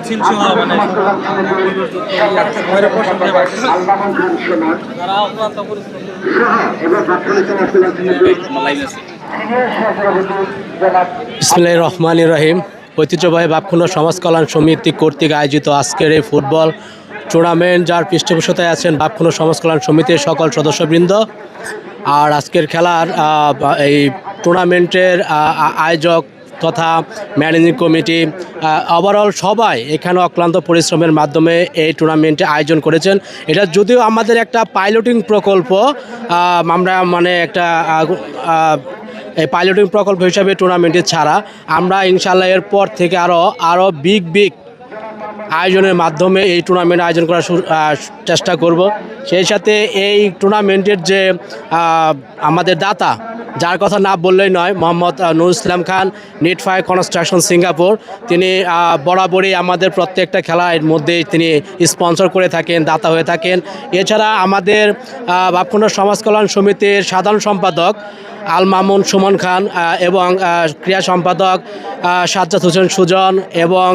মিছিল সহ মানে তারা অক্লান্ত পরিশ্রম বিসমিল্লাহির রহমানির রহিম। ঐতিহ্যবাহী বাপখুন্ড সমাজ কল্যাণ সমিতি কর্তৃক আয়োজিত আজকের এই ফুটবল টুর্নামেন্ট, যার পৃষ্ঠপোষকতায় আছেন বাপখুন্ড সমাজ কল্যাণ সমিতির সকল সদস্যবৃন্দ। আর আজকের খেলার এই টুর্নামেন্টের আয়োজক তথা ম্যানেজিং কমিটি, ওভারঅল সবাই এখানে অক্লান্ত পরিশ্রমের মাধ্যমে এই টুর্নামেন্টে আয়োজন করেছেন। এটা যদিও আমাদের একটা পাইলটিং প্রকল্প, আমরা মানে একটা এই পাইলটিং প্রকল্প হিসাবে টুর্নামেন্টে ছাড়া আমরা ইনশাআল্লাহ এরপর থেকে আরও বিগ আয়োজনের মাধ্যমে এই টুর্নামেন্ট আয়োজন করার চেষ্টা করব। সেই সাথে এই টুর্নামেন্টের যে আমাদের দাতা, যার কথা না বললেই নয়, মোহাম্মদ নুরুল ইসলাম খান, নিটফায়ার কনস্ট্রাকশন সিঙ্গাপুর, তিনি বরাবরই আমাদের প্রত্যেকটা খেলার মধ্যেই তিনি স্পন্সর করে থাকেন, দাতা হয়ে থাকেন। এছাড়া আমাদের বাপখুন্ড সমাজ কল্যাণ সমিতির সাধারণ সম্পাদক আল মামুন সুমন খান এবং ক্রীড়া সম্পাদক সাজ্জাদ হোসেন সুজন এবং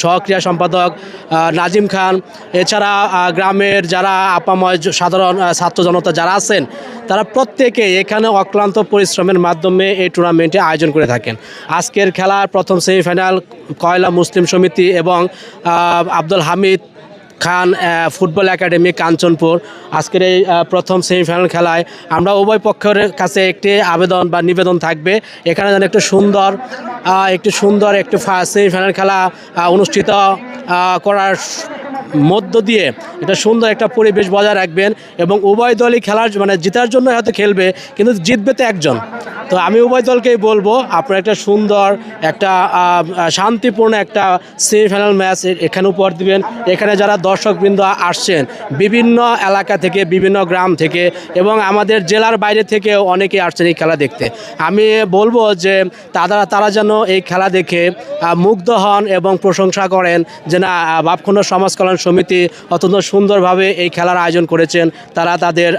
সহক্রীড়া সম্পাদক নাজিম খান, এছাড়া গ্রামের যারা আপাময় সাধারণ ছাত্র জনতা যারা আছেন, তারা প্রত্যেকে এখানে অক্লান্ত পরিশ্রমের মাধ্যমে এই টুর্নামেন্টে আয়োজন করে থাকেন। আজকের খেলার প্রথম সেমিফাইনাল কয়লা মুসলিম সমিতি এবং আব্দুল হামিদ খান ফুটবল একাডেমি কাঞ্চনপুর, আজকের এই প্রথম সেমিফাইনাল খেলায় আমরা উভয় পক্ষের কাছে একটি আবেদন বা নিবেদন থাকবে, এখানে যেন একটু সুন্দর একটি সেমিফাইনাল খেলা অনুষ্ঠিত করার মধ্য দিয়ে এটা সুন্দর একটা পরিবেশ বজায় রাখবেন এবং উভয় দলই খেলার মানে জেতার জন্য হয়তো খেলবে, কিন্তু জিতবে তো একজন। তো আমি উভয় দলকেই বলবো, আপনারা একটা সুন্দর একটা শান্তিপূর্ণ একটা সেমিফাইনাল ম্যাচ এখানে উপহার দিবেন। এখানে যারা দর্শকবৃন্দ আসছেন বিভিন্ন এলাকা থেকে, বিভিন্ন গ্রাম থেকে এবং আমাদের জেলার বাইরে থেকেও অনেকেই আসছেন এই খেলা দেখতে। আমি বলবো যে তারা যেন এই খেলা দেখে মুগ্ধ হন এবং প্রশংসা করেন যে না, বাপখুন্ড সমাজ কল্যাণ সমিতি অত্যন্ত সুন্দরভাবে এই খেলার আয়োজন করেছেন, তারা তাদের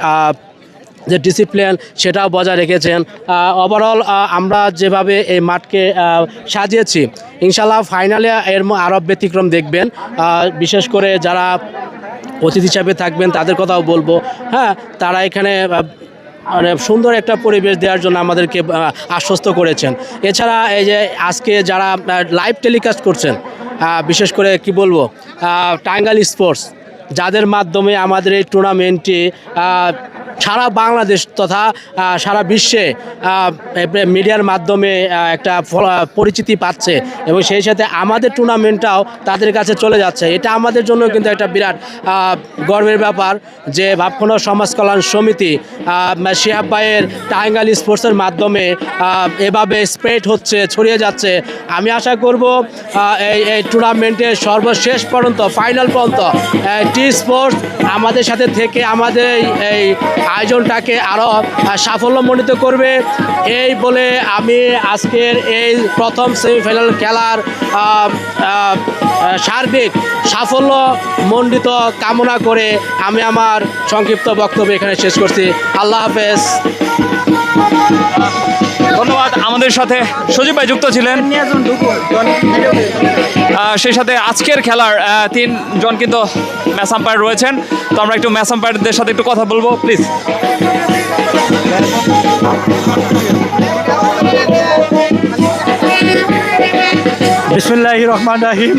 যে ডিসিপ্লিন সেটাও বজায় রেখেছেন। ওভারঅল আমরা যেভাবে এই মাঠকে সাজিয়েছি, ইনশাল্লাহ ফাইনালে এর আরও ব্যতিক্রম দেখবেন। বিশেষ করে যারা অতিথি হিসাবে থাকবেন তাদের কথাও বলবো, হ্যাঁ, তারা এখানে মানে সুন্দর একটা পরিবেশ দেওয়ার জন্য আমাদেরকে আশ্বস্ত করেছেন। এছাড়া এই যে আজকে যারা লাইভ টেলিকাস্ট করছেন, বিশেষ করে কি বলবো, টাঙ্গাইল স্পোর্টস, যাদের মাধ্যমে আমাদের এই টুর্নামেন্টটি সারা বাংলাদেশ তথা সারা বিশ্বে মিডিয়ার মাধ্যমে একটা পরিচিতি পাচ্ছে এবং সেই সাথে আমাদের টুর্নামেন্টটাও তাদের কাছে চলে যাচ্ছে। এটা আমাদের জন্য কিন্তু একটা বিরাট গর্বের ব্যাপার যে বাপখুন্ড সমাজ কল্যাণ সমিতি শিহাব ভাইয়ের টাঙ্গাইল স্পোর্টসের মাধ্যমে এভাবে স্প্রেড হচ্ছে, ছড়িয়ে যাচ্ছে। আমি আশা করব এই টুর্নামেন্টের সর্বশেষ পর্যন্ত, ফাইনাল পর্যন্ত টি স্পোর্টস আমাদের সাথে থেকে আমাদের এই আয়োজনটাকে আরও সাফল্যমণ্ডিত করবে। এই বলে আমি আজকের এই প্রথম সেমিফাইনাল খেলার সার্বিক সাফল্যমণ্ডিত কামনা করে আমি আমার সংক্ষিপ্ত বক্তব্য এখানে শেষ করছি। আল্লাহ হাফেজ। ধন্যবাদ। আমাদের সাথে সজীব ভাই যুক্ত ছিলেন, সেই সাথে আজকের খেলার 3 জন কিন্তু ম্যাচ আম্পায়ার রয়েছেন। তো আমরা একটু ম্যাচ আম্পায়ারদের সাথে একটু কথা বলবো, প্লিজ। বিসমিল্লাহির রহমানির রহিম।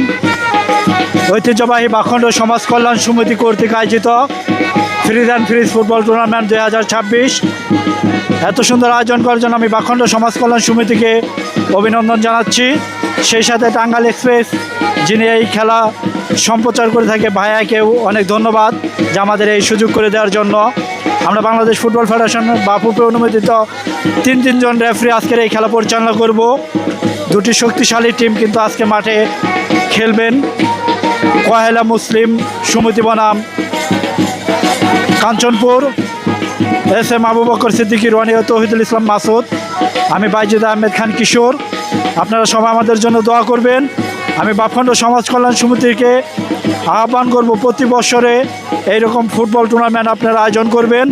ঐতিহ্যবাহী বাপখুন্ড সমাজ কল্যাণ সমিতি কর্তৃক আয়োজিত fridge and fridge football tournament 2026 এত সুন্দর আয়োজন করার জন্য আমি বাপখুন্ড সমাজ কল্যাণ সমিতিকে অভিনন্দন জানাচ্ছি। সেই সাথে টাঙ্গাইল এক্সপ্রেস, যিনি এই খেলা সম্প্রচার করে থাকে, ভাইয়াকেও অনেক ধন্যবাদ যে আমাদের এই সুযোগ করে দেওয়ার জন্য। আমরা বাংলাদেশ ফুটবল ফেডারেশন বা ফুটবল অনুমোদিত 3 জন রেফারি আজকের এই খেলা পরিচালনা করব। 2টি শক্তিশালী টিম কিন্তু আজকে মাঠে খেলবেন। কয়লা মুসলিম সমিতি বনাম কাঞ্চনপুর, এস.এম. আবু বকর সিদ্দিকী, রনি ও তৌহিদুল ইসলাম মাসুদ, আমি বাইজিদ আহমেদ খান কিশোর। আপনারা সবাই আমাদের জন্য দোয়া করবেন। আমি বাপখুন্ড সমাজ কল্যাণ সমিতিকে আহ্বান করব প্রতি বছরে এইরকম ফুটবল টুর্নামেন্ট আপনারা আয়োজন করবেন।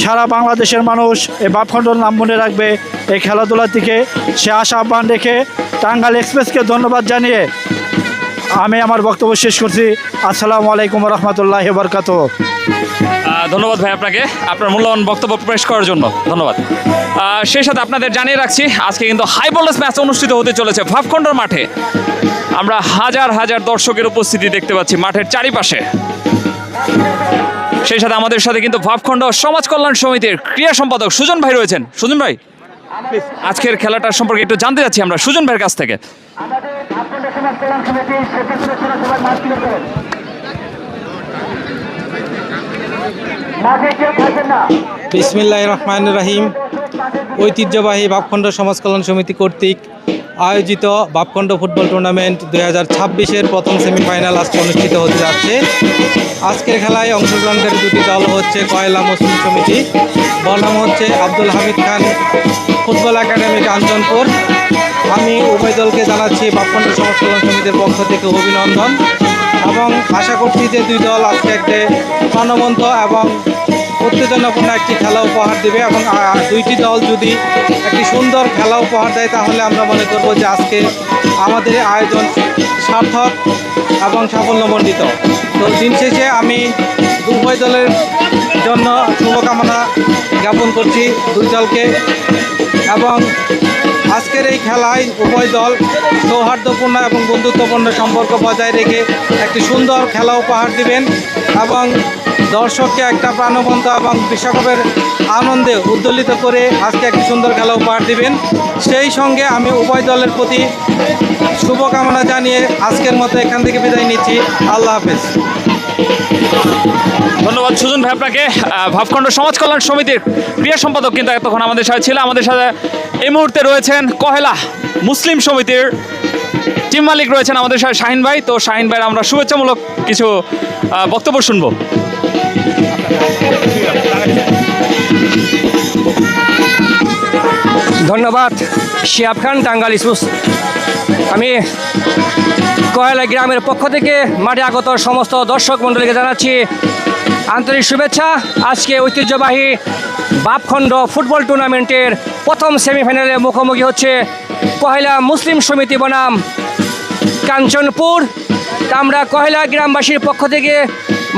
সারা বাংলাদেশের মানুষ এই বাপখুন্ডর নাম মনে রাখবে এই খেলাধুলা থেকে, সে আশা আহ্বান রেখে টাঙ্গাইল এক্সপ্রেসকে ধন্যবাদ জানিয়ে আমি আমার বক্তব্য শেষ করছি। আসসালামু আলাইকুম রহমতুল্লাহ বরকাত। ধন্যবাদ ভাই আপনাকে আপনার মূল্যবান বক্তব্য পেশ করার জন্য ধন্যবাদ। সেই সাথে আপনাদের জানিয়ে রাখছি আজকে কিন্তু হাই ভোল্টেজ ম্যাচ অনুষ্ঠিত হতে চলেছে ভাবখণ্ডর মাঠে। আমরা হাজার হাজার দর্শকের উপস্থিতি দেখতে পাচ্ছি মাঠের চারিপাশে। সেই সাথে আমাদের সাথে কিন্তু ভাবখণ্ড সমাজ কল্যাণ সমিতির ক্রীড়া সম্পাদক সুজন ভাই রয়েছেন। সুজন ভাই, আজকের খেলাটার সম্পর্কে একটু জানতে চাচ্ছি আমরা সুজন ভাইয়ের কাছ থেকে। বিসমিল্লাহির রহমানির রহিম। ঐতিহ্যবাহী ভাবখণ্ড সমাজ কল্যাণ সমিতি কর্তৃক আয়োজিত ভাবখণ্ড ফুটবল টুর্নামেন্ট 2026-এর প্রথম সেমিফাইনাল আজকে অনুষ্ঠিত হতে যাচ্ছে। আজকের খেলায় অংশগ্রহণকারী দুটি দল হচ্ছে কয়লা মুসলিম সমিতি, বনাম হচ্ছে আব্দুল হামিদ খান ফুটবল একাডেমি কাঞ্চনপুর। আমি উভয় দলকে জানাচ্ছি ভাবখণ্ড সমাজ কল্যাণ সমিতির পক্ষ থেকে অভিনন্দন এবং আশা করছি যে দুই দল আজকে একটি প্রাণবন্ত এবং উত্তেজনাপূর্ণ একটি খেলা উপহার দেবে এবং দুইটি দল যদি একটি সুন্দর খেলা উপহার দেয় তাহলে আমরা মনে করব যে আজকে আমাদের আয়োজন সার্থক এবং সাফল্যমণ্ডিত। তো দিন শেষে আমি উভয় দলের জন্য শুভকামনা জ্ঞাপন করছি দুই দলকে এবং আজকের এই খেলায় উভয় দল সৌহার্দ্যপূর্ণ এবং বন্ধুত্বপূর্ণ সম্পর্ক বজায় রেখে একটি সুন্দর খেলা উপহার দিবেন এবং দর্শককে একটা প্রাণবন্ত এবং বিশ্বকাপের আনন্দে উদ্দোলিত করে আজকে একটি সুন্দর খেলা উপহার দিবেন। সেই সঙ্গে আমি উভয় দলের প্রতি শুভকামনা জানিয়ে আজকের মতো এখান থেকে বিদায় নিচ্ছি। আল্লাহ হাফেজ। ধন্যবাদ সুজন ভাই আপনাকে। ভাবখণ্ড সমাজ কল্যাণ সমিতির ক্রীড়া সম্পাদক কিন্তু এতক্ষণ আমাদের সাথে ছিল। আমাদের সাথে এই মুহূর্তে রয়েছেন কহেলা মুসলিম সমিতির টিম মালিক রয়েছেন আমাদের সাথে শাহিন ভাই। তো শাহিন ভাইয়ের আমরা শুভেচ্ছামূলক কিছু বক্তব্য শুনবো। ধন্যবাদ শিহাব খান, টাঙ্গাইল স্পোর্টস। আমি কয়লা গ্রামের পক্ষ থেকে মাঠে আগত সমস্ত দর্শক মণ্ডলীকে জানাচ্ছি আন্তরিক শুভেচ্ছা। আজকে ঐতিহ্যবাহী ভাবখণ্ড ফুটবল টুর্নামেন্টের প্রথম সেমিফাইনালে মুখোমুখি হচ্ছে কয়লা মুসলিম সমিতি বনাম কাঞ্চনপুর। আমরা কয়লা গ্রামবাসীর পক্ষ থেকে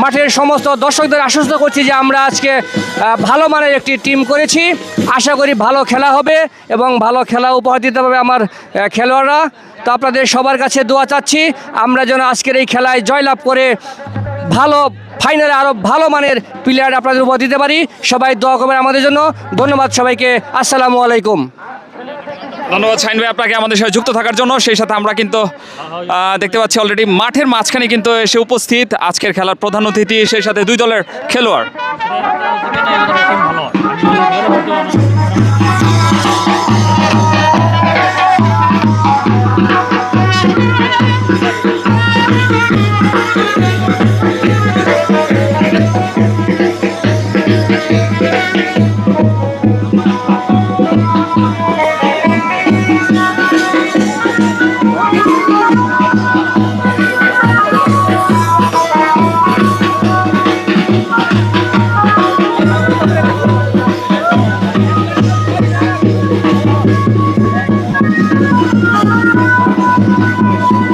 মাঠের সমস্ত দর্শকদের আশ্বস্ত করছি যে আমরা আজকে ভালো মানের একটি টিম করেছি। আশা করি ভালো খেলা হবে এবং ভালো খেলা উপহার দিতে পারবে আমার খেলোয়াড়রা। তো আপনাদের সবার কাছে দোয়া চাচ্ছি আমরা যেন আজকের এই খেলায় জয়লাভ করে ভালো ফাইনালে আরও ভালো মানের প্লেয়ার আপনাদের উপহার দিতে পারি। সবাই দোয়া করবেন আমাদের জন্য। ধন্যবাদ সবাইকে। আসসালামু আলাইকুম। ধন্যবাদ শাহিন ভাই আপনাকে আমাদের সাথে যুক্ত থাকার জন্য। সেই সাথে আমরা কিন্তু দেখতে পাচ্ছি অলরেডি মাঠের মাঝখানে কিন্তু এসে উপস্থিত আজকের খেলার প্রধান অতিথি, সেই সাথে দুই দলের খেলোয়াড়।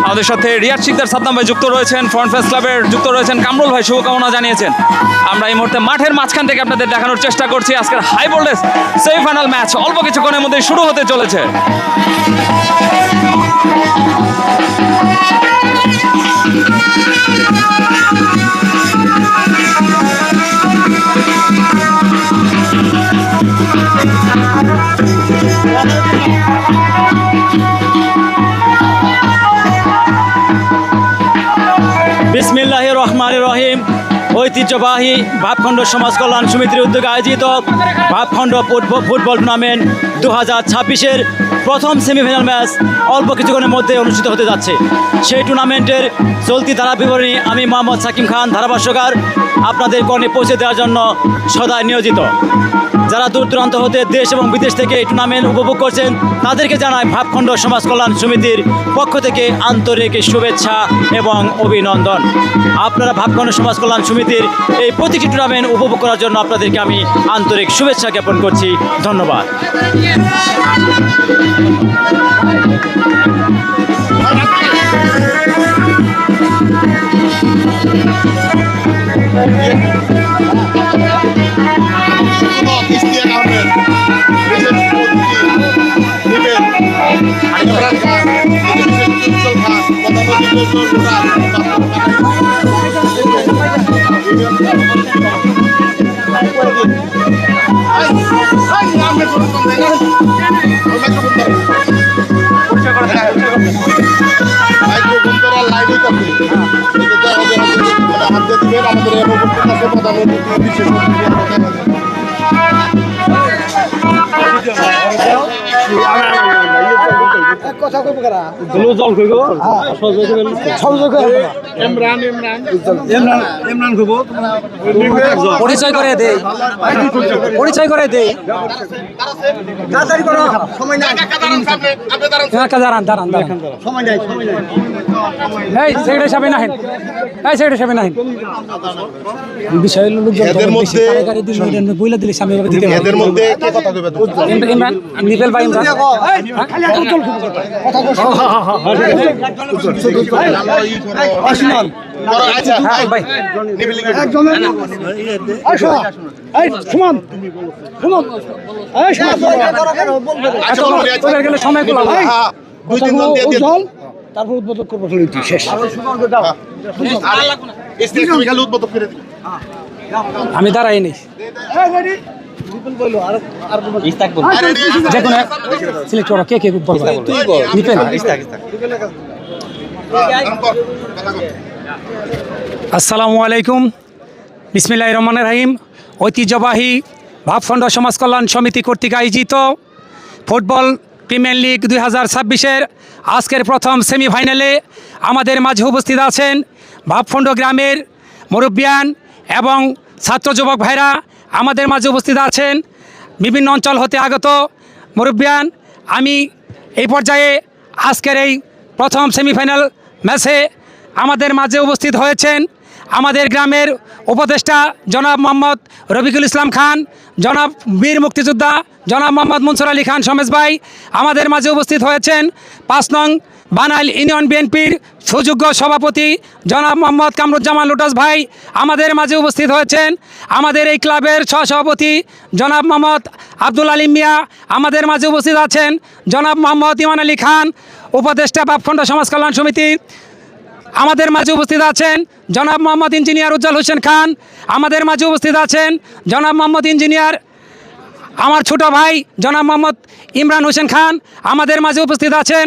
আমাদের সাথে রিয়াদ শিকদার সাদ্দাম ভাই যুক্ত রয়েছেন, ফ্রন্ট ফেস ক্লাবের যুক্ত রয়েছেন কামরুল ভাই, শুভকামনা জানিয়েছেন। আমরা এই মুহূর্তে মাঠের মাঝখান থেকে আপনাদের দেখানোর চেষ্টা করছি আজকের হাই ভোল্টেজ সেমিফাইনাল ম্যাচ অল্প কিছুক্ষণের মধ্যে শুরু হতে চলেছে। বিসমিল্লাহির রহমানির রহিম। ঐতিহ্যবাহী ভাবখণ্ড সমাজ কল্যাণ সমিতির উদ্যোগে আয়োজিত ভাবখণ্ড ফুটবল টুর্নামেন্ট 2026-এর প্রথম সেমিফাইনাল ম্যাচ অল্প কিছুক্ষণের মধ্যে অনুষ্ঠিত হতে যাচ্ছে। সেই টুর্নামেন্টের চলতি ধারা বিবরণী আমি মোহাম্মদ সাকিম খান ধারাভাষ্যকার আপনাদের কর্ণে পৌঁছে দেওয়ার জন্য সদাই নিয়োজিত। যারা দূর দূরান্ত হতে দেশ এবং বিদেশ থেকে এই টুর্নামেন্ট উপভোগ করছেন তাদেরকে জানাই ভাবখণ্ড সমাজ কল্যাণ সমিতির পক্ষ থেকে আন্তরিক শুভেচ্ছা এবং অভিনন্দন। আপনারা ভাবখণ্ড সমাজ কল্যাণ সমিতির এই প্রতিটি টুর্নামেন্ট উপভোগ করার জন্য আপনাদেরকে আমি আন্তরিক শুভেচ্ছা জ্ঞাপন করছি। ধন্যবাদ। পরিচয় করে দে, পরিচয় করে দে। দাঁড়ান দাঁড়ান দাঁড়ান, এই সেক্রেটারি সাহেব নাহেন, এই সেক্রেটারি সাহেব নাহেন। বিষয় হলো বইলা দিলে সামনে দিতে হবে। এদের মধ্যে কে কথা কইবে? ইমরান, নিপেল ভাই ইমরান। আচ্ছা ভাই তোদের গেলে সময় করলাম দুই তিন জন দিয়ে দিয়ে তারপর উদ্বোধন করবো শেষ। তুমি খালি উদ্বোধন করে দিও। আমি দাঁড়াই নেই, যে কোনো সিলেক্ট করো কে কে বলবো। নিপেল, আসসালামু আলাইকুম, বিসমিল্লাহির রহমানির রহিম। ঐতিহ্যবাহী ভাবখণ্ড সমাজ কল্যাণ সমিতি কর্তৃক আয়োজিত ফুটবল প্রিমিয়ার লিগ 2026-এর আজকের প্রথম সেমিফাইনালে আমাদের মাঝে উপস্থিত আছেন ভাবখণ্ড গ্রামের মুরব্বিয়ান এবং ছাত্র যুবক ভাইরা। আমাদের মাঝে উপস্থিত আছেন বিভিন্ন অঞ্চল হতে আগত মুরব্বিয়ান। আমি এই পর্যায়ে আজকের এই প্রথম সেমিফাইনাল ম্যাচে আমাদের মাঝে উপস্থিত হয়েছেন আমাদের গ্রামের উপদেষ্টা জনাব মোহাম্মদ রফিকুল ইসলাম খান, জনাব বীর মুক্তিযোদ্ধা জনাব মোহাম্মদ মনসুর আলী খান সমেশ ভাই। আমাদের মাঝে উপস্থিত হয়েছেন 5 নং বানাইল ইউনিয়ন বিএনপির সুযোগ্য সভাপতি জনাব মোহাম্মদ কামরুজ্জামান লুটাস ভাই। আমাদের মাঝে উপস্থিত হয়েছেন আমাদের এই ক্লাবের সহসভাপতি জনাব মোহাম্মদ আব্দুল আলিম মিয়া। আমাদের মাঝে উপস্থিত আছেন জনাব মোহাম্মদ ইমান আলী খান, উপদেষ্টা ভাবখণ্ড সমাজ কল্যাণ সমিতি। আমাদের মাঝে উপস্থিত আছেন জনাব মোহাম্মদ ইঞ্জিনিয়ার উজ্জ্বল হোসেন খান। আমাদের মাঝে উপস্থিত আছেন জনাব মোহাম্মদ ইঞ্জিনিয়ার আমার ছোট ভাই জনাব মোহাম্মদ ইমরান হোসেন খান। আমাদের মাঝে উপস্থিত আছেন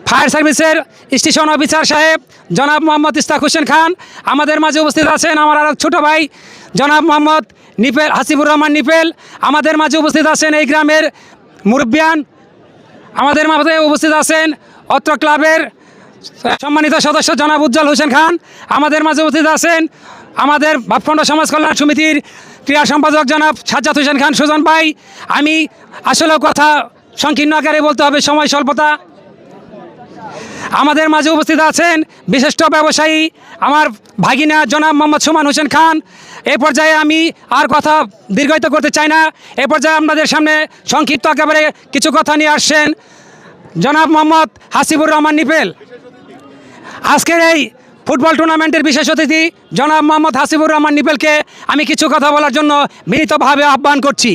ফায়ার সার্ভিসের স্টেশন অফিসার সাহেব জনাব মোহাম্মদ ইস্তাক হোসেন খান। আমাদের মাঝে উপস্থিত আছেন আমার আর ছোটো ভাই জনাব মোহাম্মদ নিপেল হাসিবুর রহমান নিপেল। আমাদের মাঝে উপস্থিত আছেন এই গ্রামের মুরব্বিয়ান। আমাদের মাঝে উপস্থিত আছেন অত্র ক্লাবের সম্মানিত সদস্য জনাব উজ্জ্বল হোসেন খান। আমাদের মাঝে উপস্থিত আছেন আমাদের ভাবখণ্ড সমাজ কল্যাণ সমিতির ক্রীড়া সম্পাদক জনাব সাজ্জাদ হোসেন খান সুজন ভাই। আমি আসলে কথা সংকীর্ণ আকারে বলতে হবে, সময় স্বল্পতা। আমাদের মাঝে উপস্থিত আছেন বিশিষ্ট ব্যবসায়ী আমার ভাগিনা জনাব মোহাম্মদ সুমান হোসেন খান। এই পর্যায়ে আমি আর কথা দীর্ঘায়িত করতে চাই না। এই পর্যায়ে আপনাদের সামনে সংক্ষিপ্ত একেবারে কিছু কথা নিয়ে আসছেন জনাব মোহাম্মদ হাসিবুর রহমান নিপেল। আজকের এই ফুটবল টুর্নামেন্টের বিশেষ অতিথি জনাব মোহাম্মদ হাসিবুর রহমান নিপেলকে আমি কিছু কথা বলার জন্য বিনীতভাবে আহ্বান করছি।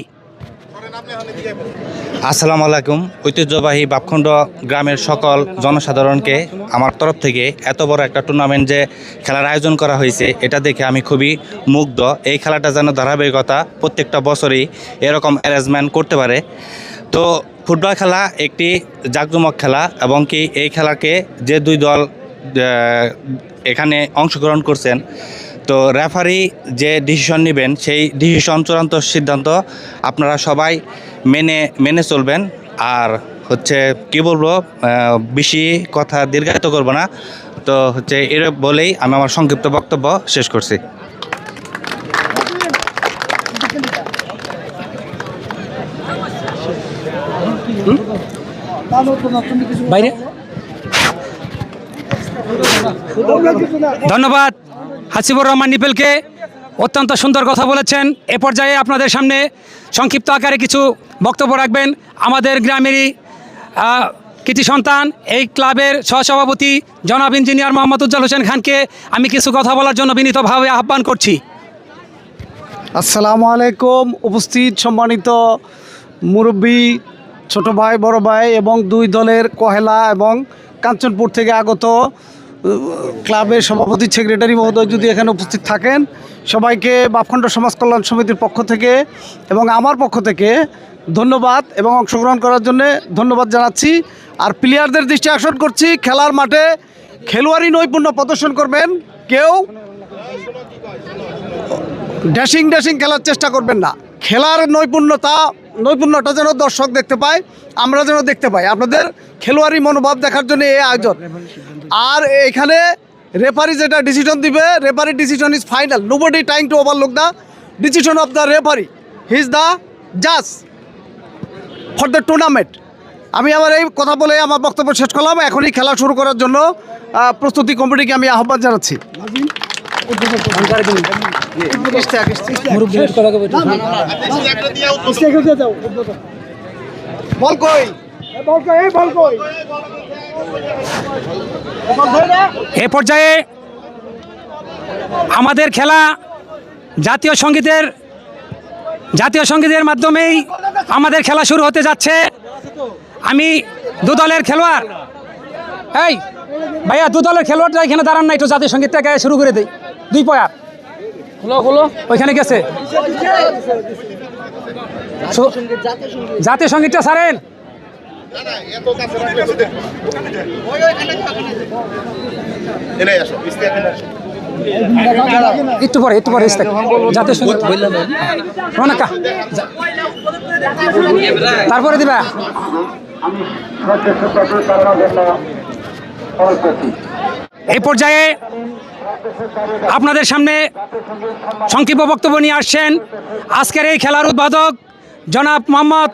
আসসালামু আলাইকুম। ঐতিহ্যবাহী ভাবখণ্ড গ্রামের সকল জনসাধারণকে আমার তরফ থেকে এত বড় একটা টুর্নামেন্ট যে খেলার আয়োজন করা হয়েছে এটা দেখে আমি খুবই মুগ্ধ। এই খেলাটা যেন ধারাবাহিকতা প্রত্যেকটা বছরই এরকম অ্যারেঞ্জমেন্ট করতে পারে। তো ফুটবল খেলা একটি জাঁকজমক খেলা এবং কি এই খেলাকে যে দুই দল এখানে অংশগ্রহণ করছেন, তো রেফারি যে ডিসিশন নেবেন সেই ডিসিশন চূড়ান্ত সিদ্ধান্ত আপনারা সবাই মেনে চলবেন। আর হচ্ছে কি বলবো, বেশি কথা দীর্ঘায়িত করব না। তো হচ্ছে এর বলেই আমি আমার সংক্ষিপ্ত বক্তব্য শেষ করছি। বাইরে ধন্যবাদ হাসিবুর রহমান নিপেলকে, অত্যন্ত সুন্দর কথা বলেছেন। এ পর্যায়ে আপনাদের সামনে সংক্ষিপ্ত আকারে কিছু বক্তব্য রাখবেন আমাদের গ্রামেরই কৃতি সন্তান এই ক্লাবের সহসভাপতি জনাব ইঞ্জিনিয়ার মোহাম্মদ উজ্জ্বল হোসেন খানকে আমি কিছু কথা বলার জন্য বিনীতভাবে আহ্বান করছি। আসসালামু আলাইকুম। উপস্থিত সম্মানিত মুরব্বী, ছোট ভাই, বড় ভাই এবং দুই দলের কহেলা এবং কাঞ্চনপুর থেকে আগত ক্লাবের সভাপতি সেক্রেটারি মহোদয় যদি এখানে উপস্থিত থাকেন, সবাইকে বাপখণ্ড সমাজ কল্যাণ সমিতির পক্ষ থেকে এবং আমার পক্ষ থেকে ধন্যবাদ এবং অংশগ্রহণ করার জন্য ধন্যবাদ জানাচ্ছি। আর প্লেয়ারদের দৃষ্টি আকর্ষণ করছি, খেলার মাঠে খেলোয়াড়ি নৈপুণ্য প্রদর্শন করবেন, কেউ ড্যাশিং খেলার চেষ্টা করবেন না। খেলার নৈপুণ্যটা যেন দর্শক দেখতে পায়, আমরা যেন দেখতে পাই। আপনাদের খেলোয়াড়ি মনোভাব দেখার জন্য এই আয়োজন। আর এখানে রেফারি যেটা ডিসিশন দিবে, referee decision is final, nobody trying to overlook the decision of the referee, he is the জাজ ফর দ্য টুর্নামেন্ট। আমি আমার এই কথা বলে আমার বক্তব্য শেষ করলাম। এখনই খেলা শুরু করার জন্য প্রস্তুতি কমিটিকে আমি আহ্বান জানাচ্ছি। এ পর্যায়ে আমাদের খেলা জাতীয় সঙ্গীতের মাধ্যমেই আমাদের খেলা শুরু হতে যাচ্ছে। আমি দু দলের খেলোয়াড়, এই ভাইয়া, দু দলের খেলোয়াড়রা এখানে দাঁড়ান না, একটু জাতীয় সঙ্গীতটা গায়ে শুরু করে দেই। দুই পয়ার হলো ওইখানে গেছে, জাতীয় সঙ্গীতটা ছাড়েন। একটু পরে জাতীয় সঙ্গীত তারপরে দিবা। এই পর্যায়ে আপনাদের সামনে সংক্ষিপ্ত বক্তব্য নিয়ে আসছেন আজকের এই খেলার উদ্বোধক জনাব মোহাম্মদ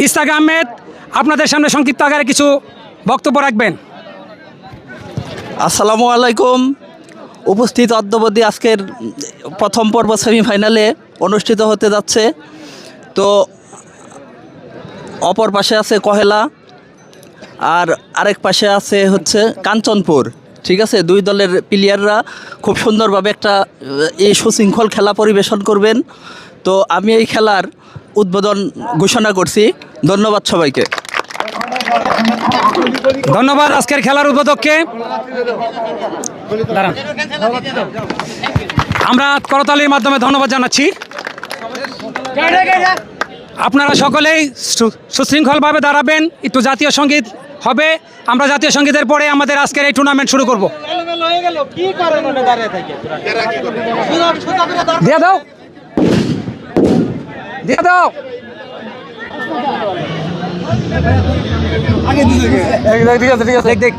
ইসতাক আহমেদ। আপনাদের সামনে সংক্ষিপ্ত আকারে কিছু বক্তব্য রাখবেন। আসসালামু আলাইকুম। উপস্থিত অদ্যাবধি আজকের প্রথম পর্ব সেমিফাইনালে অনুষ্ঠিত হতে যাচ্ছে। তো অপর পাশে আছে কহেলা আর আরেক পাশে আছে হচ্ছে কাঞ্চনপুর। ঠিক আছে, দুই দলের প্লেয়াররা খুব সুন্দরভাবে একটা এই সুশৃঙ্খল খেলা পরিবেশন করবেন। তো আমি এই খেলার উদ্বোধন ঘোষণা করছি। ধন্যবাদ সবাইকে। ধন্যবাদ আজকের খেলার উদ্বোধককে। আমরা করতালির মাধ্যমে ধন্যবাদ জানাচ্ছি। আপনারা সকলেই সুশৃঙ্খলভাবে দাঁড়াবেন, একটু জাতীয় সঙ্গীত হবে। আমরা জাতীয় সঙ্গীতের পরে আমাদের আজকের এই টুর্নামেন্ট শুরু করব। দিয়ে দাও ঠিক আছে দেখ।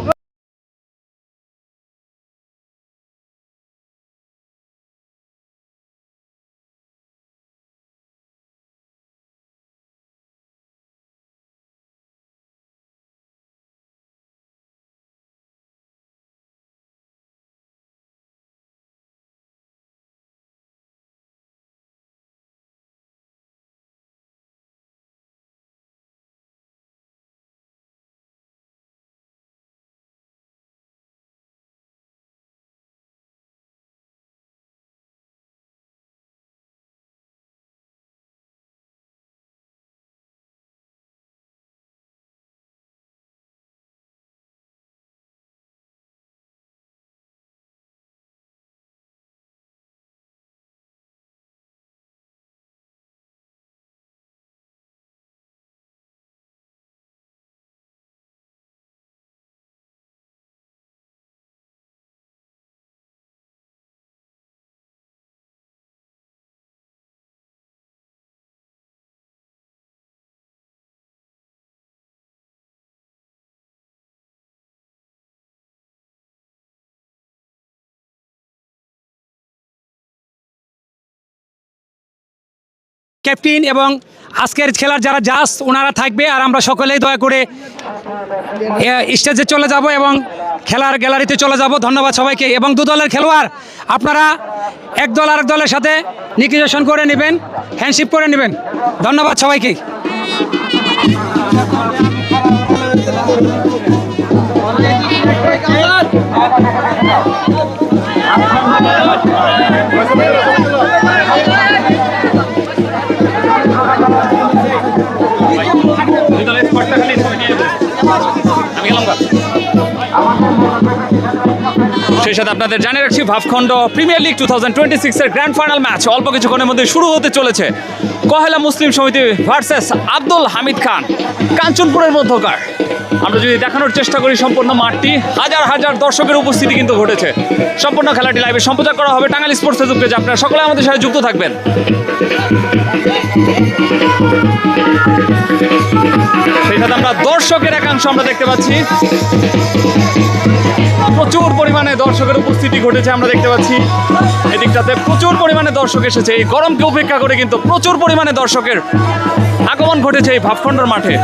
ক্যাপ্টেন এবং আজকের খেলার যারা জাজ ওনারা থাকবে। আর আমরা সকলেই দয়া করে স্টেজে চলে যাব এবং খেলার গ্যালারিতে চলে যাব। ধন্যবাদ সবাইকে। এবং দু দলের খেলোয়াড় আপনারা এক দল আরেক দলের সাথে নিকিজেশন করে নেবেন, হ্যান্ডশিপ করে নেবেন। ধন্যবাদ সবাইকে। সেই সাথে আপনাদের জানিয়ে রাখছি ভাবখণ্ড প্রিমিয়ার লিগ 2026 এর গ্র্যান্ড ফাইনাল ম্যাচ অল্প কিছুক্ষণের মধ্যে শুরু হতে চলেছে। কহেলা মুসলিম সমিতি ভার্সেস আব্দুল হামিদ খান, কাঞ্চনপুরের মধ্যকার। আমরা যদি দেখানোর চেষ্টা করি সম্পূর্ণ মাঠটি, হাজার হাজার দর্শকের উপস্থিতি কিন্তু ঘটেছে। সম্পূর্ণ খেলাটি লাইভে সম্প্রচার করা হবে টাঙ্গাইল স্পোর্টস ফেসবুক পেজে। আপনারা সকলে আমাদের সাথে যুক্ত থাকবেন। সেই সাথে আমরা দর্শকের একাংশ আমরা দেখতে পাচ্ছি, প্রচুর পরিমাণে দর্শকের উপস্থিতি ঘটেছে আমরা দেখতে পাচ্ছি। এদিকটাতে প্রচুর পরিমাণে দর্শক এসেছে। এই গরমকে উপেক্ষা করে কিন্তু প্রচুর পরিমাণে দর্শকের আগমন ঘটেছে এই ভাবখণ্ডর মাঠে।